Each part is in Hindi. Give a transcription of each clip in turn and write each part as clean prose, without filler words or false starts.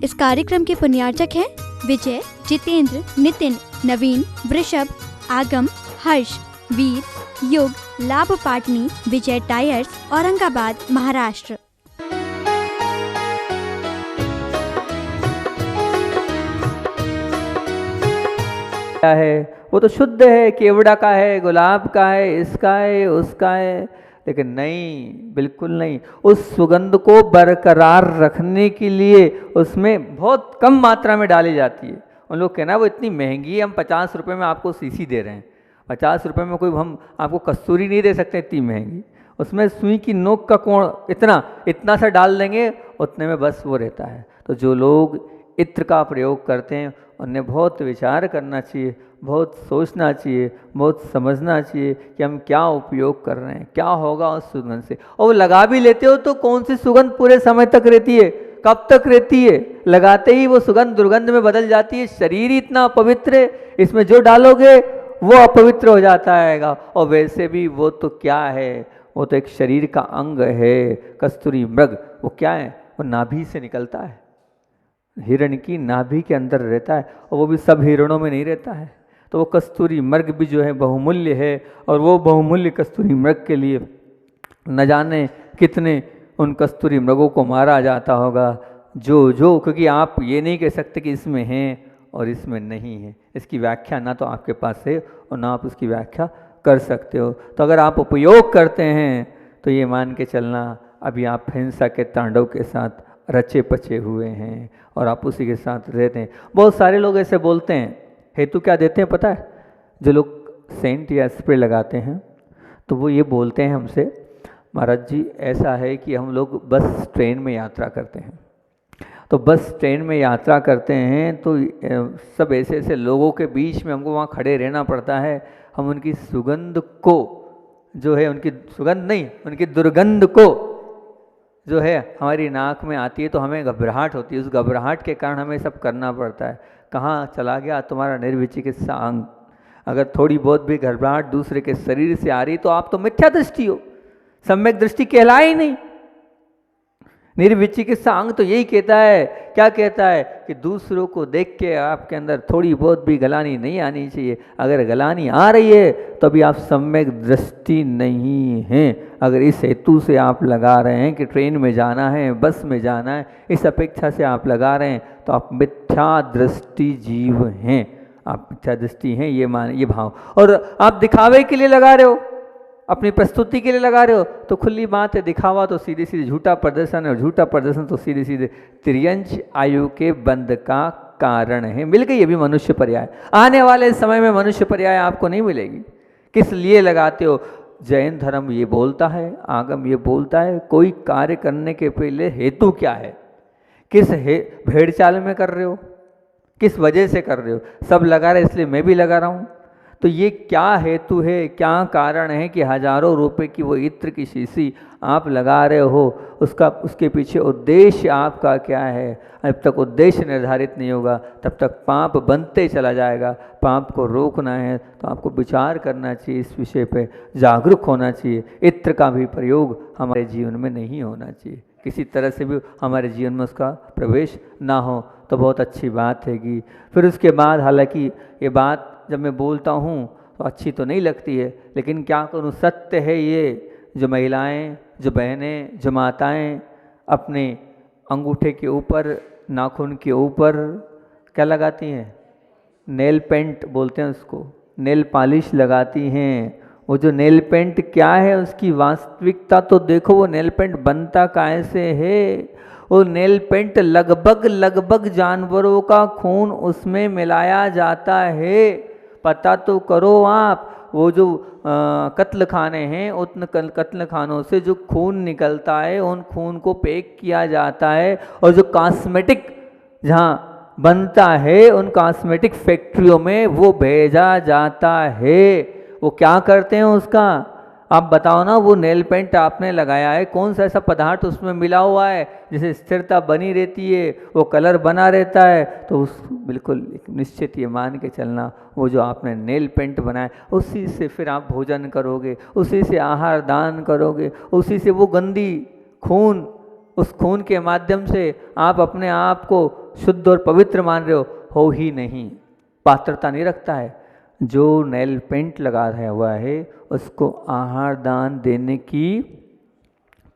इस कार्यक्रम के पुण्यार्चक हैं विजय, जितेंद्र, नितिन, नवीन, वृषभ, आगम, हर्ष, वीर, युग, लाभ पाटनी, विजय टायर्स, औरंगाबाद, महाराष्ट्र। क्या है वो तो शुद्ध है, केवड़ा का है, गुलाब का है, इसका है, उसका है, लेकिन नहीं, बिल्कुल नहीं। उस सुगंध को बरकरार रखने के लिए उसमें बहुत कम मात्रा में डाली जाती है। उन लोग कहना वो इतनी महंगी है, हम 50 रुपये में आपको सीसी दे रहे हैं, 50 रुपये में कोई हम आपको कस्तूरी नहीं दे सकते इतनी महंगी। उसमें सुई की नोक का कोण इतना सा डाल देंगे, उतने में बस वो रहता है। तो जो लोग इत्र का प्रयोग करते हैं उन्हें बहुत विचार करना चाहिए, बहुत सोचना चाहिए, बहुत समझना चाहिए कि हम क्या उपयोग कर रहे हैं, क्या होगा उस सुगंध से। और वो लगा भी लेते हो तो कौन सी सुगंध पूरे समय तक रहती है, कब तक रहती है? लगाते ही वो सुगंध दुर्गंध में बदल जाती है। शरीर इतना अपवित्र है, इसमें जो डालोगे वो अपवित्र हो जाता है। और वैसे भी वो तो क्या है, वो तो एक शरीर का अंग है। कस्तूरी मृग वो क्या है, वो नाभि से निकलता है, हिरण की नाभि के अंदर रहता है, और वो भी सब हिरणों में नहीं रहता है। तो वो कस्तूरी मृग भी जो है बहुमूल्य है, और वो बहुमूल्य कस्तूरी मृग के लिए न जाने कितने उन कस्तूरी मृगों को मारा जाता होगा। जो क्योंकि आप ये नहीं कह सकते कि इसमें है और इसमें नहीं है। इसकी व्याख्या ना तो आपके पास है और ना आप उसकी व्याख्या कर सकते हो। तो अगर आप उपयोग करते हैं तो ये मान के चलना अभी आप हिंसा के तांडव के साथ रचे पचे हुए हैं और आप उसी के साथ रहते हैं। बहुत सारे लोग ऐसे बोलते हैं, हेतु क्या देते हैं पता है? जो लोग सेंट या स्प्रे लगाते हैं तो वो ये बोलते हैं हमसे, महाराज जी ऐसा है कि हम लोग बस ट्रेन में यात्रा करते हैं, तो बस ट्रेन में यात्रा करते हैं तो सब ऐसे ऐसे लोगों के बीच में हमको वहाँ खड़े रहना पड़ता है। हम उनकी सुगंध को जो है, उनकी सुगंध नहीं, उनकी दुर्गंध को जो है हमारी नाक में आती है तो हमें घबराहट होती है। उस घबराहट के कारण हमें सब करना पड़ता है। कहाँ चला गया तुम्हारा निर्विचिकित्सा अंग? अगर थोड़ी बहुत भी घबराहट दूसरे के शरीर से आ रही तो आप तो मिथ्या दृष्टि हो, सम्यक दृष्टि कहलाए ही नहीं। निर्विचिकित्सा अंग तो यही कहता है, क्या कहता है कि दूसरों को देख के आपके अंदर थोड़ी बहुत भी गलानी नहीं आनी चाहिए। अगर गलानी आ रही है तो अभी आप सम्यक दृष्टि नहीं हैं। अगर इस हेतु से आप लगा रहे हैं कि ट्रेन में जाना है, बस में जाना है, इस अपेक्षा से आप लगा रहे हैं तो आप मिथ्या दृष्टि जीव हैं, आप मिथ्या दृष्टि हैं, ये भाव। और आप दिखावे के लिए लगा रहे हो, अपनी प्रस्तुति के लिए लगा रहे हो तो खुली बात है, दिखावा तो सीधे सीधे झूठा प्रदर्शन है, और झूठा प्रदर्शन तो सीधे सीधे त्रियंश आयु के बंध का कारण है। मिल गई अभी मनुष्य पर्याय। आने वाले समय में मनुष्य पर्याय आपको नहीं मिलेगी। किस लिए लगाते हो? जैन धर्म ये बोलता है, आगम ये बोलता है, कोई कार्य करने के पहले हेतु क्या है, किस भेड़ चाल में कर रहे हो, किस वजह से कर रहे हो। सब लगा रहे इसलिए मैं भी लगा रहा हूँ, तो ये क्या हेतु है, क्या कारण है कि हजारों रुपए की वो इत्र की शीशी आप लगा रहे हो? उसके पीछे उद्देश्य आपका क्या है? जब तक उद्देश्य निर्धारित नहीं होगा तब तक पाप बनते चला जाएगा। पाप को रोकना है तो आपको विचार करना चाहिए, इस विषय पे जागरूक होना चाहिए। इत्र का भी प्रयोग हमारे जीवन में नहीं होना चाहिए, किसी तरह से भी हमारे जीवन में उसका प्रवेश ना हो तो बहुत अच्छी बात है। कि फिर उसके बाद, हालांकि ये बात जब मैं बोलता हूँ तो अच्छी तो नहीं लगती है, लेकिन क्या करूँ, सत्य है ये। जो महिलाएं, जो बहनें, जो माताएं अपने अंगूठे के ऊपर, नाखून के ऊपर क्या लगाती हैं? नेल पेंट बोलते हैं उसको, नेल पॉलिश लगाती हैं। वो जो नेल पेंट क्या है, उसकी वास्तविकता तो देखो, वो नेल पेंट बनता कैसे है। वो नेल पेंट लगभग जानवरों का खून उसमें मिलाया जाता है। पता तो करो आप। वो जो कत्ल खाने हैं, उन कत्ल खानों से जो खून निकलता है, उन खून को पैक किया जाता है, और जो कॉस्मेटिक जहाँ बनता है उन कॉस्मेटिक फैक्ट्रियों में वो भेजा जाता है। वो क्या करते हैं उसका? आप बताओ ना। वो नेल पेंट आपने लगाया है, कौन सा ऐसा पदार्थ उसमें मिला हुआ है जिसे स्थिरता बनी रहती है, वो कलर बना रहता है? तो उस बिल्कुल निश्चित ये मान के चलना, वो जो आपने नेल पेंट बनाया उसी से फिर आप भोजन करोगे, उसी से आहार दान करोगे, उसी से वो गंदी खून उस खून के माध्यम से आप अपने आप को शुद्ध और पवित्र मान रहे हो ही नहीं, पात्रता नहीं रखता है। जो नेल पेंट लगा हुआ है उसको आहार दान देने की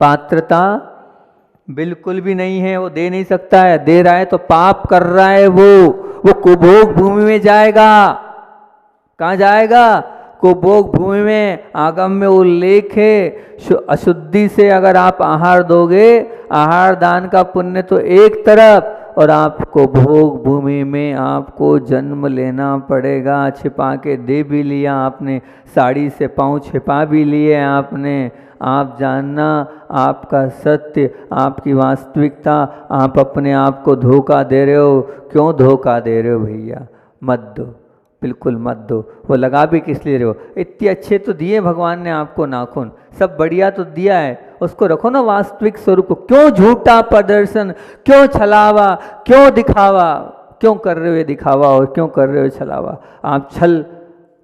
पात्रता बिल्कुल भी नहीं है, वो दे नहीं सकता है। दे रहा है तो पाप कर रहा है, वो कुभोग भूमि में जाएगा। कहाँ जाएगा? कुभोग भूमि में। आगम में उल्लेख है, अशुद्धि से अगर आप आहार दोगे, आहार दान का पुण्य तो एक तरफ, और आपको भोग भूमि में आपको जन्म लेना पड़ेगा। छिपा के दे भी लिया आपने, साड़ी से पाँव छिपा भी लिए आपने। आप जानना, आपका सत्य, आपकी वास्तविकता, आप अपने आप को धोखा दे रहे हो। क्यों धोखा दे रहे हो भैया? मत दो, बिल्कुल मत दो। वो लगा भी किस लिए रहे हो? इतने अच्छे तो दिए भगवान ने आपको नाखून, सब बढ़िया तो दिया है, उसको रखो ना वास्तविक स्वरूप को। क्यों झूठा प्रदर्शन, क्यों छलावा, क्यों दिखावा, क्यों कर रहे हो ये दिखावा और क्यों कर रहे हो छलावा? आप छल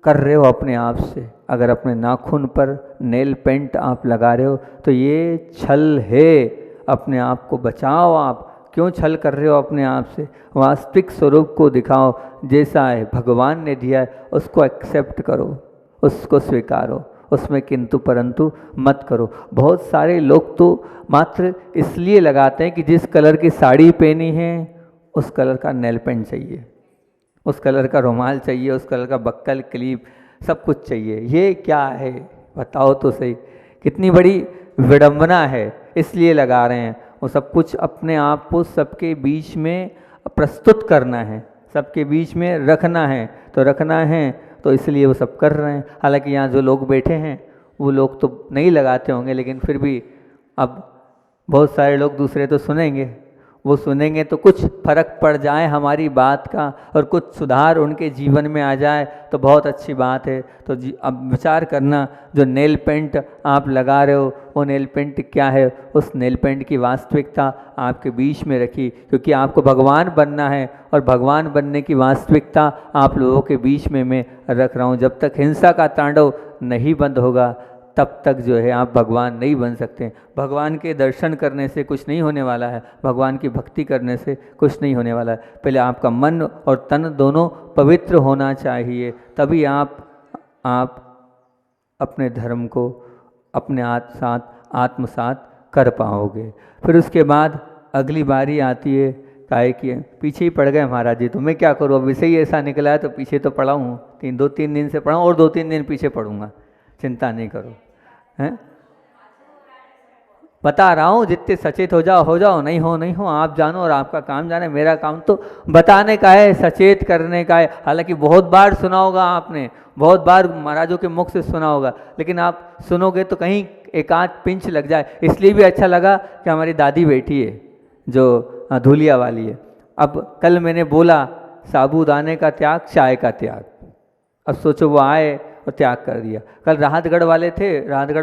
कर रहे हो अपने आप से। अगर अपने नाखून पर नेल पेंट आप लगा रहे हो तो ये छल है। अपने आप को बचाओ। आप क्यों छल कर रहे हो अपने आप से? वास्तविक स्वरूप को दिखाओ, जैसा है भगवान ने दिया है उसको एक्सेप्ट करो, उसको स्वीकारो, उसमें किंतु परंतु मत करो। बहुत सारे लोग तो मात्र इसलिए लगाते हैं कि जिस कलर की साड़ी पहनी है उस कलर का नेल पेंट चाहिए, उस कलर का रुमाल चाहिए, उस कलर का बक्कल क्लीप, सब कुछ चाहिए। ये क्या है बताओ तो सही, कितनी बड़ी विडंबना है। इसलिए लगा रहे हैं, वो सब कुछ अपने आप को सबके बीच में प्रस्तुत करना है, सबके बीच में रखना है, तो रखना है तो इसलिए वो सब कर रहे हैं। हालांकि यहाँ जो लोग बैठे हैं वो लोग तो नहीं लगाते होंगे, लेकिन फिर भी अब बहुत सारे लोग दूसरे तो सुनेंगे, वो सुनेंगे तो कुछ फर्क पड़ जाए हमारी बात का और कुछ सुधार उनके जीवन में आ जाए तो बहुत अच्छी बात है। तो अब विचार करना, जो नेल पेंट आप लगा रहे हो वो नेल पेंट क्या है? उस नेल पेंट की वास्तविकता आपके बीच में रखी, क्योंकि आपको भगवान बनना है और भगवान बनने की वास्तविकता आप लोगों के बीच में मैं रख रहा हूँ। जब तक हिंसा का तांडव नहीं बंद होगा तब तक जो है आप भगवान नहीं बन सकते। भगवान के दर्शन करने से कुछ नहीं होने वाला है, भगवान की भक्ति करने से कुछ नहीं होने वाला है। पहले आपका मन और तन दोनों पवित्र होना चाहिए, तभी आप अपने धर्म को अपने साथ आत्मसात कर पाओगे। फिर उसके बाद अगली बारी आती है काहे की पीछे ही पड़ गए महाराज जी, तो मैं क्या करूँ? अब विषय ही ऐसा निकला है तो पीछे तो पड़ा हूँ, 2-3 दिन से पढ़ा हूँ और 2-3 दिन पीछे पढ़ूंगा, चिंता नहीं करो। हैं बता रहा हूँ, जितने सचेत हो जाओ, नहीं हो आप जानो और आपका काम जाने। मेरा काम तो बताने का है, सचेत करने का है। हालांकि बहुत बार सुना होगा आपने, बहुत बार महाराजों के मुख से सुना होगा, लेकिन आप सुनोगे तो कहीं एक आध पिंच लग जाए। इसलिए भी अच्छा लगा कि हमारी दादी बैठी है जो धूलिया वाली है। अब कल मैंने बोला साबूदाने का त्याग, चाय का त्याग। अब सोचो वो आए और त्याग कर दिया। कल राहतगढ़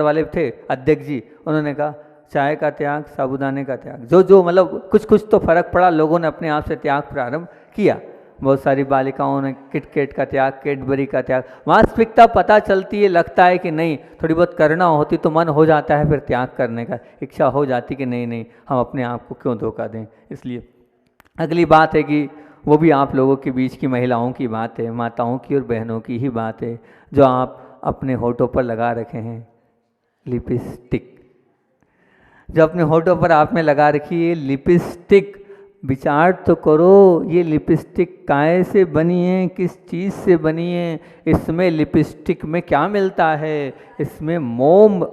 वाले थे अध्यक्ष जी, उन्होंने कहा चाय का त्याग, साबूदाने का त्याग। जो मतलब कुछ तो फर्क पड़ा, लोगों ने अपने आप से त्याग प्रारंभ किया। बहुत सारी बालिकाओं ने किटकैट का त्याग, कैडबरी का त्याग। वास्तविकता पता चलती है, लगता है कि नहीं थोड़ी बहुत करना होती तो मन हो जाता है, फिर त्याग करने का इच्छा हो जाती कि नहीं हम अपने आप को क्यों धोखा दें। इसलिए अगली बात है कि वो भी आप लोगों के बीच की महिलाओं की बात है, माताओं की और बहनों की ही बात है, जो आप अपने होठों पर लगा रखे हैं लिपस्टिक। जो अपने होठों पर आपने लगा रखी है लिपस्टिक, विचार तो करो ये लिपस्टिक काहे से बनी है, किस चीज़ से बनी है? इसमें लिपस्टिक में क्या मिलता है? इसमें मोम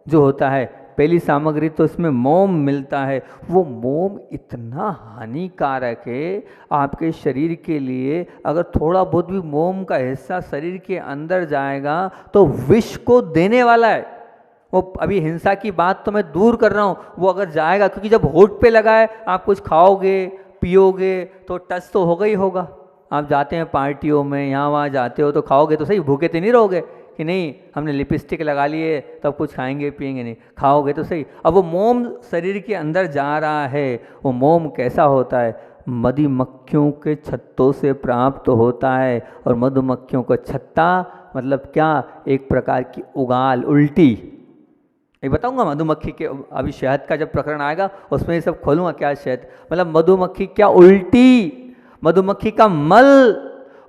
जो होता है, पहली सामग्री तो इसमें मोम मिलता है। वो मोम इतना हानिकारक है आपके शरीर के लिए, अगर थोड़ा बहुत भी मोम का हिस्सा शरीर के अंदर जाएगा तो विष को देने वाला है। वो अभी हिंसा की बात तो मैं दूर कर रहा हूँ, वो अगर जाएगा, क्योंकि जब होठ पे लगा है, आप कुछ खाओगे पियोगे तो टच तो होगा ही होगा। आप जाते हैं पार्टियों में, यहाँ वहाँ जाते हो तो खाओगे तो सही, भूखे तो नहीं रहोगे कि नहीं हमने लिपस्टिक लगा ली है तब कुछ खाएंगे पिएंगे नहीं, खाओगे तो सही। अब वो मोम शरीर के अंदर जा रहा है, वो मोम कैसा होता है? मधुमक्खियों के छत्तों से प्राप्त होता है। और मधुमक्खियों का छत्ता मतलब क्या? एक प्रकार की उगाल, उल्टी। ये बताऊंगा मधुमक्खी के, अभी शहद का जब प्रकरण आएगा उसमें ये सब खोलूंगा क्या शहद, मतलब मधुमक्खी क्या उल्टी, मधुमक्खी का मल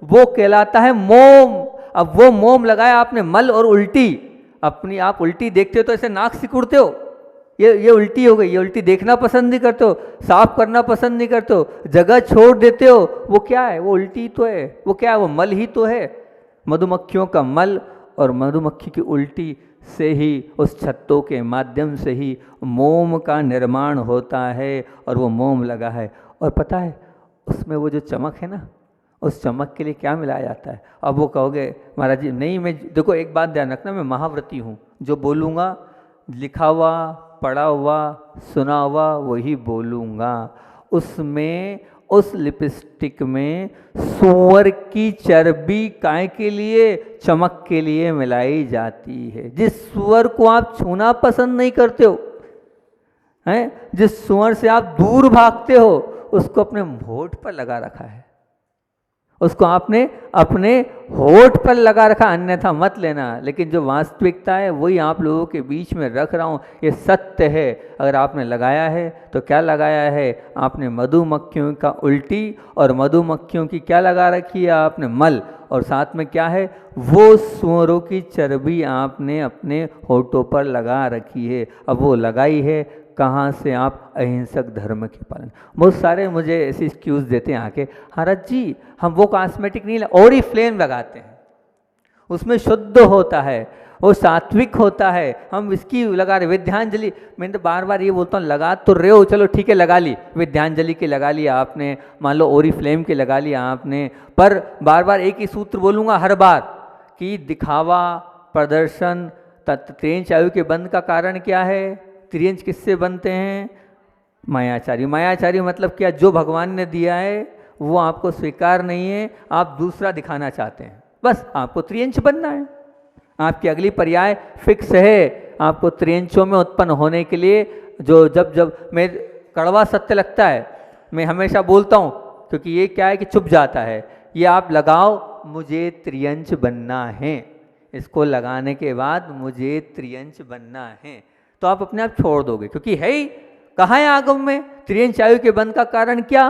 वो कहलाता है मोम। अब वो मोम लगाया आपने मल और उल्टी, अपनी आप उल्टी देखते हो तो ऐसे नाक सिकुड़ते हो, ये उल्टी हो गई, ये उल्टी देखना पसंद नहीं करते हो, साफ करना पसंद नहीं करते हो, जगह छोड़ देते हो, वो क्या है, वो उल्टी तो है, वो क्या है, वो मल ही तो है। मधुमक्खियों का मल और मधुमक्खी की उल्टी से ही, उस छत्तों के माध्यम से ही मोम का निर्माण होता है, और वो मोम लगा है। और पता है उसमें वो जो चमक है ना, उस चमक के लिए क्या मिलाया जाता है। अब वो कहोगे महाराज जी नहीं, मैं देखो एक बात ध्यान रखना, मैं महाव्रती हूँ, जो बोलूँगा लिखा हुआ पढ़ा हुआ सुना हुआ वही बोलूँगा। उसमें उस लिपस्टिक में सूअर की चर्बी काय के लिए, चमक के लिए मिलाई जाती है। जिस सूअर को आप छूना पसंद नहीं करते हो, हैं, जिस सूअर से आप दूर भागते हो, उसको अपने होठ पर लगा रखा है, उसको आपने अपने होठ पर लगा रखा, अन्यथा मत लेना। लेकिन जो वास्तविकता है वही आप लोगों के बीच में रख रहा हूँ, ये सत्य है। अगर आपने लगाया है तो क्या लगाया है, आपने मधुमक्खियों का उल्टी, और मधुमक्खियों की क्या लगा रखी है आपने, मल, और साथ में क्या है, वो सूअरों की चर्बी आपने अपने होठों पर लगा रखी है। अब वो लगाई है कहाँ से, आप अहिंसक धर्म के पालन। बहुत सारे मुझे ऐसे एक्सक्यूज़ देते हैं आके, महाराज जी हम वो कॉस्मेटिक नहीं, ओरिफ्लेम लगाते हैं, उसमें शुद्ध होता है, वो सात्विक होता है, हम इसकी लगा रहे। विद्यांजलि, मैं तो बार बार ये बोलता हूँ, लगा तो रहे हो, चलो ठीक है लगा ली, विद्यांजलि की लगा लिया आपने, मान लो ओरिफ्लेम की लगा लिया आपने, पर बार बार एक ही सूत्र बोलूँगा हर बार कि दिखावा, प्रदर्शन, त्रियंच आयु के बंध का कारण क्या है, त्रियंच किससे बनते हैं, मायाचारी। मायाचारी मतलब क्या, जो भगवान ने दिया है वो आपको स्वीकार नहीं है, आप दूसरा दिखाना चाहते हैं, बस आपको त्रियंच बनना है। आपकी अगली पर्याय फिक्स है, आपको त्रियंचों में उत्पन्न होने के लिए, जो जब जब मैं कड़वा सत्य लगता है मैं हमेशा बोलता हूँ, क्योंकि ये क्या है कि चुप जाता है, ये आप लगाओ, मुझे त्रियंच बनना है, इसको लगाने के बाद मुझे त्रियंच बनना है, तो आप अपने आप छोड़ दोगे, क्योंकि है ही कहाँ है आगम में, त्रियंच आयु के बंध का कारण क्या,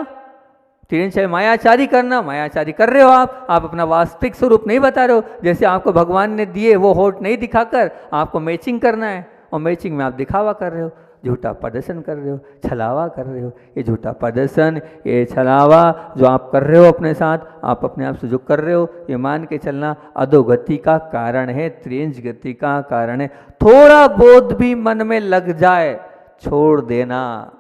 त्रियंच आयु मायाचारी करना, मायाचारी कर रहे हो आप अपना वास्तविक स्वरूप नहीं बता रहे हो। जैसे आपको भगवान ने दिए वो होठ नहीं दिखाकर आपको मैचिंग करना है, और मैचिंग में आप दिखावा कर रहे हो, झूठा प्रदर्शन कर रहे हो, छलावा कर रहे हो। ये झूठा प्रदर्शन, ये छलावा जो आप कर रहे हो अपने साथ, आप अपने आप से जो कर रहे हो, ये मान के चलना अधोगति का कारण है, त्रियंच गति का कारण है। थोड़ा बोध भी मन में लग जाए, छोड़ देना,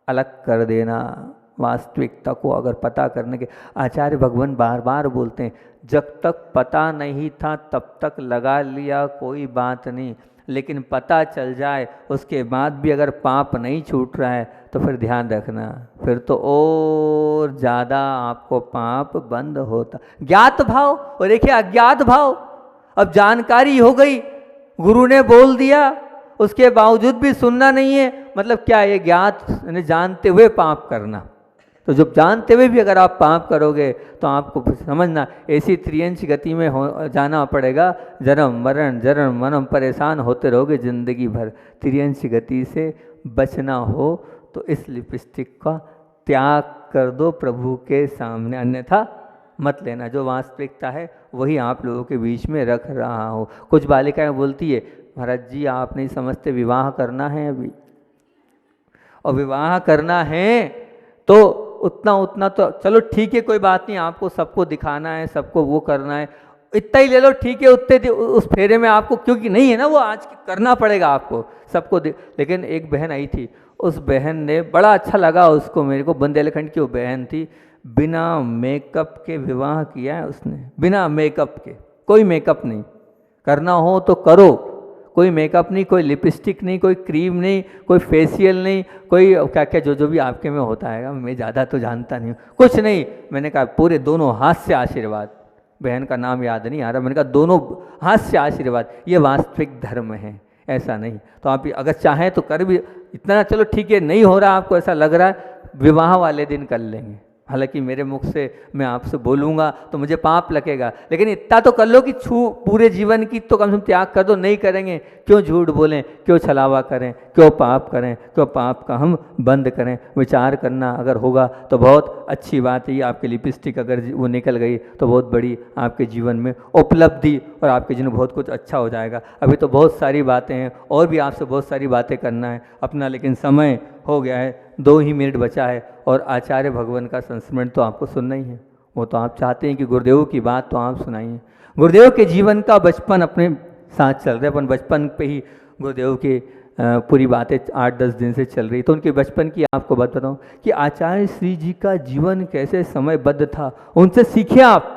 अलग कर देना। वास्तविकता को अगर पता करने के, आचार्य भगवान बार बार बोलते हैं, जब तक पता नहीं था तब तक लगा लिया कोई बात नहीं, लेकिन पता चल जाए उसके बाद भी अगर पाप नहीं छूट रहा है तो फिर ध्यान रखना, फिर तो और ज़्यादा आपको पाप बंद होता। ज्ञात भाव और देखिए अज्ञात भाव, अब जानकारी हो गई, गुरु ने बोल दिया, उसके बावजूद भी सुनना नहीं है, मतलब क्या, ये ज्ञात यानी जानते हुए पाप करना। तो जब जानते हुए भी अगर आप पाप करोगे तो आपको समझना ऐसी त्रियंच गति में जाना पड़ेगा, जन्म मरण परेशान होते रहोगे जिंदगी भर। त्रियंच गति से बचना हो तो इस लिपस्टिक का त्याग कर दो प्रभु के सामने, अन्यथा मत लेना। जो वास्तविकता है वही आप लोगों के बीच में रख रहा हो। कुछ बालिकाएं बोलती है, महाराज जी आप नहीं समझते, विवाह करना है अभी, और विवाह करना है तो उतना तो चलो ठीक है, कोई बात नहीं, आपको सबको दिखाना है, सबको वो करना है, इतना ही ले लो ठीक है, उतने उस फेरे में आपको, क्योंकि नहीं है ना वो, आज करना पड़ेगा आपको सबको। लेकिन एक बहन आई थी, उस बहन ने, बड़ा अच्छा लगा उसको, मेरे को, बुंदेलखंड की वो बहन थी, बिना मेकअप के विवाह किया है उसने, बिना मेकअप के, कोई मेकअप नहीं, करना हो तो करो, कोई मेकअप नहीं, कोई लिपस्टिक नहीं, कोई क्रीम नहीं, कोई फेशियल नहीं, कोई क्या क्या जो भी आपके में होता है, मैं ज़्यादा तो जानता नहीं हूँ, कुछ नहीं। मैंने कहा पूरे दोनों हाथ से आशीर्वाद, बहन का नाम याद नहीं आ रहा, मैंने कहा दोनों हाथ से आशीर्वाद, ये वास्तविक धर्म है, ऐसा नहीं। तो आप अगर चाहें तो कर भी, इतना चलो ठीक है, नहीं हो रहा आपको ऐसा लग रहा है, विवाह वाले दिन कर लेंगे, हालांकि मेरे मुख से मैं आपसे बोलूँगा तो मुझे पाप लगेगा, लेकिन इतना तो कर लो कि पूरे जीवन की तो कम से कम त्याग कर दो। नहीं करेंगे, क्यों झूठ बोलें, क्यों छलावा करें, क्यों पाप करें, क्यों पाप का हम बंद करें। विचार करना अगर होगा तो बहुत अच्छी बात है। आपकी लिपस्टिक अगर वो निकल गई तो बहुत बड़ी आपके जीवन में उपलब्धि और आपके जीवन में बहुत कुछ अच्छा हो जाएगा। अभी तो बहुत सारी बातें हैं और भी आपसे बहुत सारी बातें करना है अपना, लेकिन समय हो गया है, 2 ही मिनट बचा है और आचार्य भगवान का संस्मरण तो आपको सुनना ही है। वो तो आप चाहते हैं कि गुरुदेव की बात तो आप सुनाइए। गुरुदेव के जीवन का बचपन अपने साथ चल रहे, अपन बचपन पे ही गुरुदेव की पूरी बातें 8-10 दिन से चल रही। तो उनके बचपन की आपको बात बताऊँ कि आचार्य श्री जी का जीवन कैसे समयबद्ध था, उनसे सीखिए आप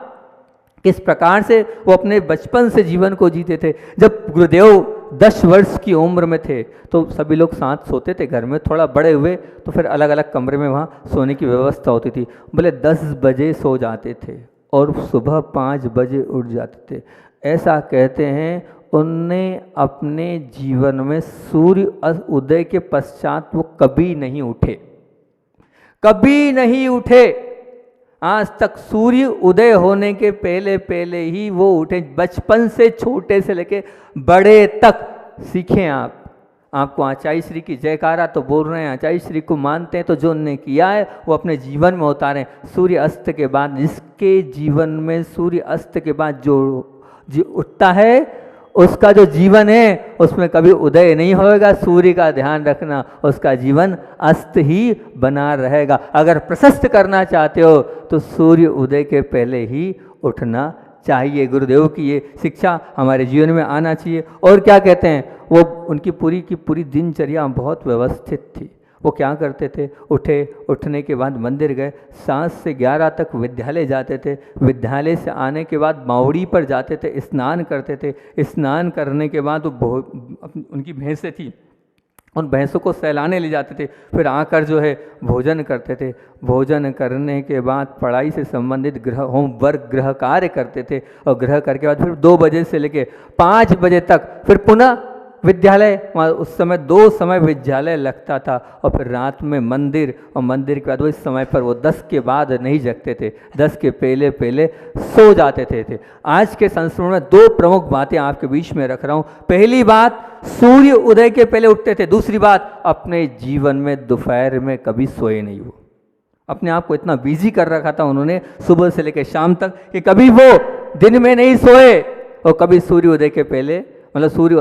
किस प्रकार से वो अपने बचपन से जीवन को जीते थे। जब गुरुदेव 10 वर्ष की उम्र में थे तो सभी लोग साथ सोते थे घर में, थोड़ा बड़े हुए तो फिर अलग अलग कमरे में वहाँ सोने की व्यवस्था होती थी। बोले 10 बजे सो जाते थे और सुबह 5 बजे उठ जाते थे। ऐसा कहते हैं उनने अपने जीवन में सूर्य उदय के पश्चात वो कभी नहीं उठे, कभी नहीं उठे। आज तक सूर्य उदय होने के पहले पहले ही वो उठे। बचपन से छोटे से लेके बड़े तक सीखें आप। आपको आचार्य श्री की जयकारा तो बोल रहे हैं, आचार्य श्री को मानते हैं, तो जो उन्होंने किया है वो अपने जीवन में उतारें। सूर्य अस्त के बाद, जिसके जीवन में सूर्य अस्त के बाद जो उठता है उसका जो जीवन है उसमें कभी उदय नहीं होएगा। सूर्य का ध्यान रखना, उसका जीवन अस्त ही बना रहेगा। अगर प्रशस्त करना चाहते हो तो सूर्य उदय के पहले ही उठना चाहिए। गुरुदेव की ये शिक्षा हमारे जीवन में आना चाहिए। और क्या कहते हैं, वो उनकी पूरी की पूरी दिनचर्या बहुत व्यवस्थित थी। वो क्या करते थे, उठने के बाद मंदिर गए, 7 से 11 तक विद्यालय जाते थे, विद्यालय से आने के बाद बावड़ी पर जाते थे, स्नान करते थे, स्नान करने के बाद वो उनकी भैंसें थी, उन भैंसों को सहलाने ले जाते थे, फिर आकर जो है भोजन करते थे। भोजन करने के बाद पढ़ाई से संबंधित होमवर्क गृह कार्य करते थे और गृह करके बाद फिर 2 बजे से लेके 5 बजे तक फिर पुनः विद्यालय। उस समय 2 समय विद्यालय लगता था और फिर रात में मंदिर, और मंदिर के बाद वो इस समय पर वो 10 के बाद नहीं जगते थे, 10 के पहले पहले सो जाते थे। आज के संस्मरण में 2 प्रमुख बातें आपके बीच में रख रहा हूँ। पहली बात, सूर्य उदय के पहले उठते थे। दूसरी बात, अपने जीवन में दोपहर में कभी सोए नहीं। वो अपने आप को इतना बिजी कर रखा था उन्होंने सुबह से लेकर शाम तक कि कभी वो दिन में नहीं सोए और कभी सूर्य उदय के पहले, मतलब सूर्य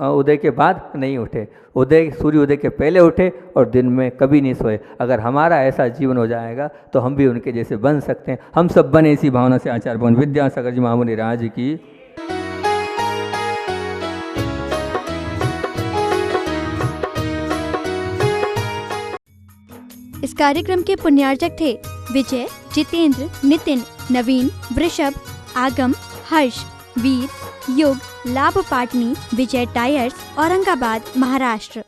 उदय के बाद नहीं उठे। सूर्य उदय के पहले उठे और दिन में कभी नहीं सोए। अगर हमारा ऐसा जीवन हो जाएगा तो हम भी उनके जैसे बन सकते हैं। हम सब बने इसी भावना से। आचार्य भगवान विद्यासागर जी महामुनि राज की। इस कार्यक्रम के पुण्यार्चक थे विजय, जितेंद्र, नितिन, नवीन, वृषभ, आगम, हर्ष, वीर, युग, लाभ पाटनी, विजय टायर्स, औरंगाबाद, महाराष्ट्र।